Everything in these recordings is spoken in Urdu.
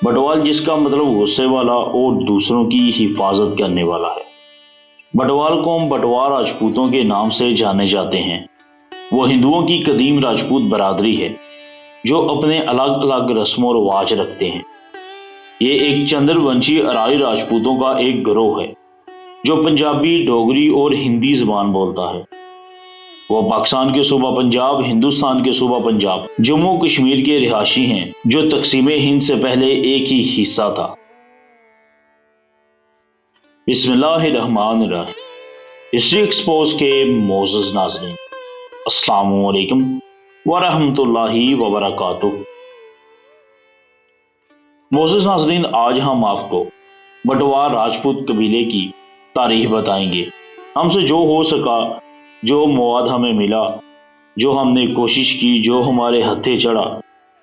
بٹوال جس کا مطلب غصے والا اور دوسروں کی حفاظت کرنے والا ہے۔ بٹوال قوم بٹوار راجپوتوں کے نام سے جانے جاتے ہیں۔ وہ ہندوؤں کی قدیم راجپوت برادری ہے جو اپنے الگ الگ رسم و رواج رکھتے ہیں۔ یہ ایک چندر ونشی ارائی راجپوتوں کا ایک گروہ ہے جو پنجابی، ڈوگری اور ہندی زبان بولتا ہے۔ وہ پاکستان کے صوبہ پنجاب، ہندوستان کے صوبہ پنجاب، جموں کشمیر کے رہائشی ہیں جو تقسیم ہند سے پہلے ایک ہی حصہ تھا۔ بسم اللہ الرحمن الرحیم۔ ہسٹری ایکسپوز کے معزز ناظرین، السلام علیکم ورحمۃ اللہ وبرکاتہ۔ معزز ناظرین، آج ہم آپ کو بٹوار راجپوت قبیلے کی تاریخ بتائیں گے۔ ہم سے جو ہو سکا، جو مواد ہمیں ملا، جو ہم نے کوشش کی، جو ہمارے ہتھے چڑھا،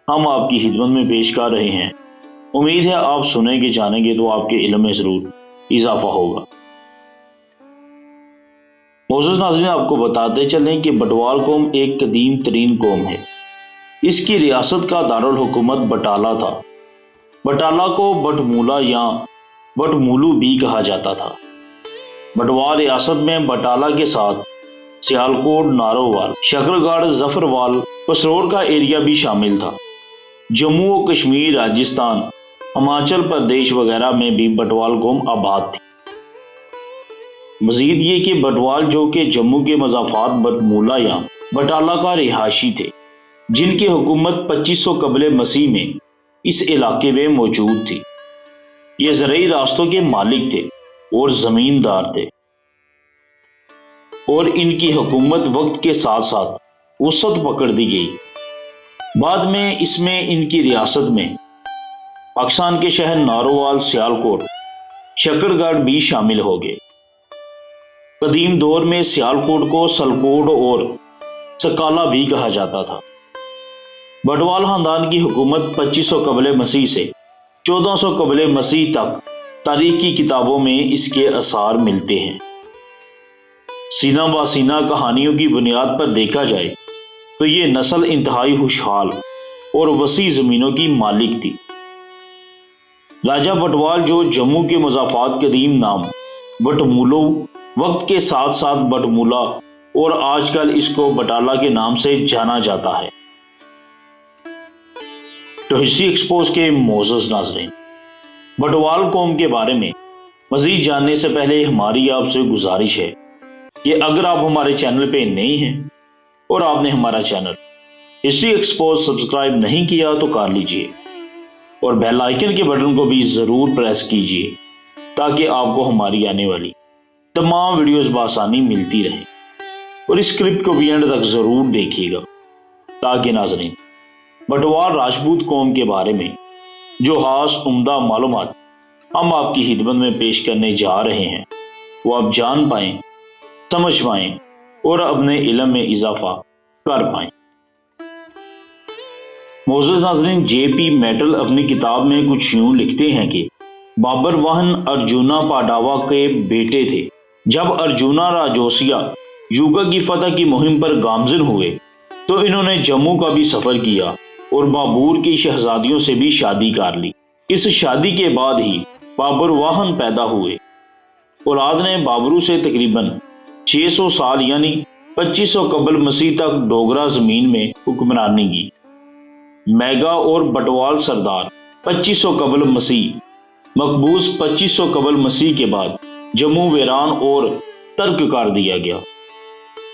ہم آپ کی خدمت میں پیش کر رہے ہیں۔ امید ہے آپ سنیں گے، جانیں گے تو آپ کے علم میں ضرور اضافہ ہوگا۔ معزز ناظرین، آپ کو بتاتے چلیں کہ بٹوال قوم ایک قدیم ترین قوم ہے۔ اس کی ریاست کا دارالحکومت بٹالہ تھا۔ بٹالہ کو بٹمولہ یا بٹمولو بھی کہا جاتا تھا۔ بٹوال ریاست میں بٹالہ کے ساتھ سیالکوٹ، نارووال، شکرگڑھ، ظفروال، پسرور کا ایریا بھی شامل تھا۔ جموں و کشمیر، راجستھان، ہماچل پردیش وغیرہ میں بھی بٹوال قوم آباد تھی۔ مزید یہ کہ بٹوال جو کہ جموں کے مضافات بٹمولہ یا بٹالہ کا رہائشی تھے، جن کی حکومت 2500 قبل مسیح میں اس علاقے میں موجود تھی۔ یہ زرعی راستوں کے مالک تھے اور زمیندار تھے، اور ان کی حکومت وقت کے ساتھ ساتھ وسعت پکڑ دی گئی۔ بعد میں اس میں ان کی ریاست میں پاکستان کے شہر نارووال، سیالکوٹ، شکرگڑھ بھی شامل ہو گئے۔ قدیم دور میں سیالکوٹ کو سلکوٹ اور سکالہ بھی کہا جاتا تھا۔ بٹوال خاندان کی حکومت 2500 قبل مسیح سے 1400 قبل مسیح تک تاریخ کی کتابوں میں اس کے آثار ملتے ہیں۔ سینہ با سینہ کہانیوں کی بنیاد پر دیکھا جائے تو یہ نسل انتہائی خوشحال اور وسیع زمینوں کی مالک تھی۔ راجہ بٹوال جو جموں کے مضافات قدیم نام بٹمولو، وقت کے ساتھ ساتھ بٹمولہ اور آج کل اس کو بٹالہ کے نام سے جانا جاتا ہے۔ تو ہسٹری ایکسپوز کے معزز ناظرین، بٹوال قوم کے بارے میں مزید جاننے سے پہلے ہماری آپ سے گزارش ہے کہ اگر آپ ہمارے چینل پہ نئے ہیں اور آپ نے ہمارا چینل ہسٹری ایکسپوز سبسکرائب نہیں کیا تو کر لیجئے، اور بیل آئیکن کے بٹن کو بھی ضرور پریس کیجئے تاکہ آپ کو ہماری آنے والی تمام ویڈیوز بآسانی ملتی رہیں، اور اس کلپ کو بھی اینڈ تک ضرور دیکھیے گا تاکہ ناظرین بٹوال راجپوت قوم کے بارے میں جو خاص عمدہ معلومات ہم آپ کی خدمت میں پیش کرنے جا رہے ہیں وہ آپ جان پائیں، سمجھ پائیں اور اپنے علم میں اضافہ کر پائیں۔ معزز ناظرین، جے پی میٹل اپنی کتاب میں کچھ یوں لکھتے ہیں کہ بابر واہن ارجونا پاڈاوا کے بیٹے تھے۔ جب ارجونا راجوسیا یوگا کی فتح کی مہم پر گامزن ہوئے تو انہوں نے جموں کا بھی سفر کیا اور بابور کی شہزادیوں سے بھی شادی کر لی۔ اس شادی کے بعد ہی بابر واہن پیدا ہوئے۔ اولاد نے بابرو سے تقریباً 600 سال یعنی 2500 قبل مسیح تک ڈوگرا زمین میں حکمرانی کی۔ میگا اور بٹوال سردار 2500 قبل مسیح، مقبوض 2500 قبل مسیح کے بعد جموں ویران اور ترک کر دیا گیا،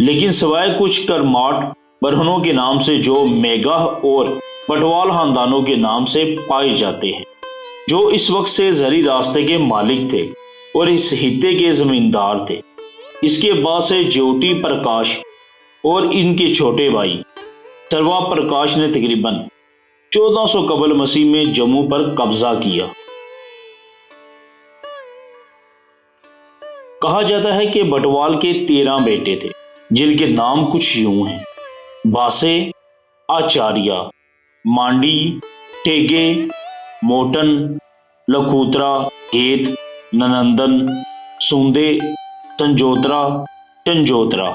لیکن سوائے کچھ کرماٹ برہنوں کے نام سے جو میگا اور بٹوال خاندانوں کے نام سے پائے جاتے ہیں، جو اس وقت سے زرعی راستے کے مالک تھے اور اس خطے کے زمیندار تھے۔ اس کے بعد سے جیوٹی پرکاش اور ان کے چھوٹے بھائی سروا پرکاش نے تقریباً 1400 قبل مسیح میں جموں پر قبضہ کیا۔ کہا جاتا ہے کہ بٹوال کے 13 بیٹے تھے جن کے نام کچھ یوں ہیں: باسے، آچاریہ، مانڈی، ٹیگے، موٹن، لکھوترا، گیت، ننندن، سوندے، سنجوترا، چنجوترا،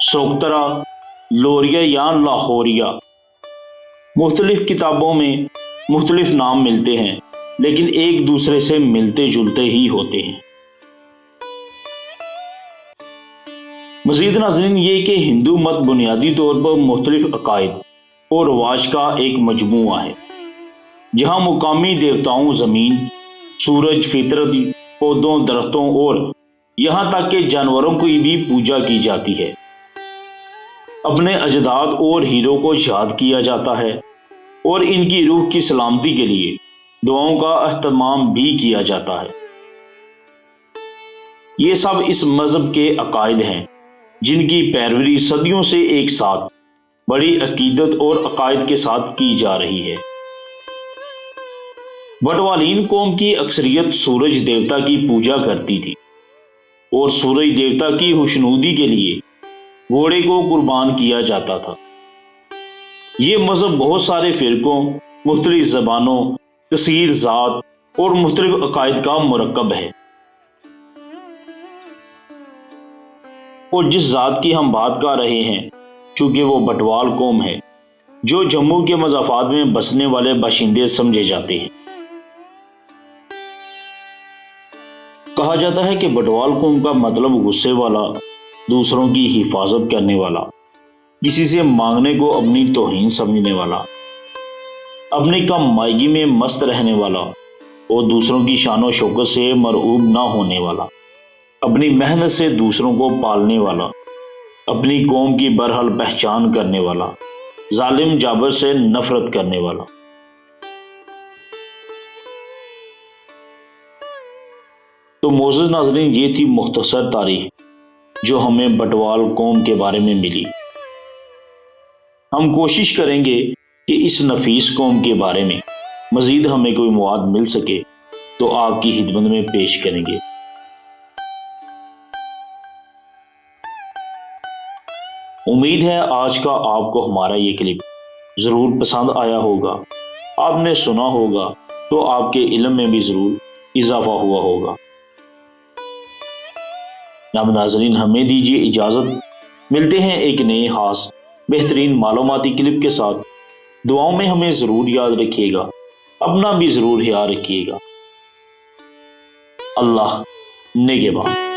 سوکترا، لوریا یا لاہوریا۔ مختلف کتابوں میں مختلف نام ملتے ہیں، لیکن ایک دوسرے سے ملتے جلتے ہی ہوتے ہیں۔ مزید ناظرین، یہ کہ ہندو مت بنیادی طور پر مختلف عقائد اور رواج کا ایک مجموعہ ہے، جہاں مقامی دیوتاؤں، زمین، سورج، فطرت، پودوں، درختوں اور یہاں تک کہ جانوروں کی بھی پوجا کی جاتی ہے۔ اپنے اجداد اور ہیرو کو یاد کیا جاتا ہے اور ان کی روح کی سلامتی کے لیے دعاؤں کا اہتمام بھی کیا جاتا ہے۔ یہ سب اس مذہب کے عقائد ہیں جن کی پیروی صدیوں سے ایک ساتھ بڑی عقیدت اور عقائد کے ساتھ کی جا رہی ہے۔ بٹوالین قوم کی اکثریت سورج دیوتا کی پوجا کرتی تھی اور سورج دیوتا کی خوشنودی کے لیے گھوڑے کو قربان کیا جاتا تھا۔ یہ مذہب بہت سارے فرقوں، مختلف زبانوں، کثیر ذات اور مختلف عقائد کا مرکب ہے۔ اور جس ذات کی ہم بات کر رہے ہیں، چونکہ وہ بٹوال قوم ہے، جو جموں کے مضافات میں بسنے والے باشندے سمجھے جاتے ہیں۔ کہا جاتا ہے کہ بٹوال قوم کا مطلب غصے والا، دوسروں کی حفاظت کرنے والا، کسی سے مانگنے کو اپنی توہین سمجھنے والا، اپنی کم مائگی میں مست رہنے والا اور دوسروں کی شان و شوکت سے مرعوب نہ ہونے والا، اپنی محنت سے دوسروں کو پالنے والا، اپنی قوم کی برحال پہچان کرنے والا، ظالم جابر سے نفرت کرنے والا۔ تو معزز ناظرین، یہ تھی مختصر تاریخ جو ہمیں بٹوال قوم کے بارے میں ملی۔ ہم کوشش کریں گے کہ اس نفیس قوم کے بارے میں مزید ہمیں کوئی مواد مل سکے تو آپ کی خدمت میں پیش کریں گے۔ امید ہے آج کا آپ کو ہمارا یہ کلپ ضرور پسند آیا ہوگا، آپ نے سنا ہوگا تو آپ کے علم میں بھی ضرور اضافہ ہوا ہوگا۔ اب ناظرین، ہمیں دیجیے اجازت، ملتے ہیں ایک نئے خاص بہترین معلوماتی کلپ کے ساتھ۔ دعاؤں میں ہمیں ضرور یاد رکھیے گا، اپنا بھی ضرور خیال رکھیے گا۔ اللہ نگہبان۔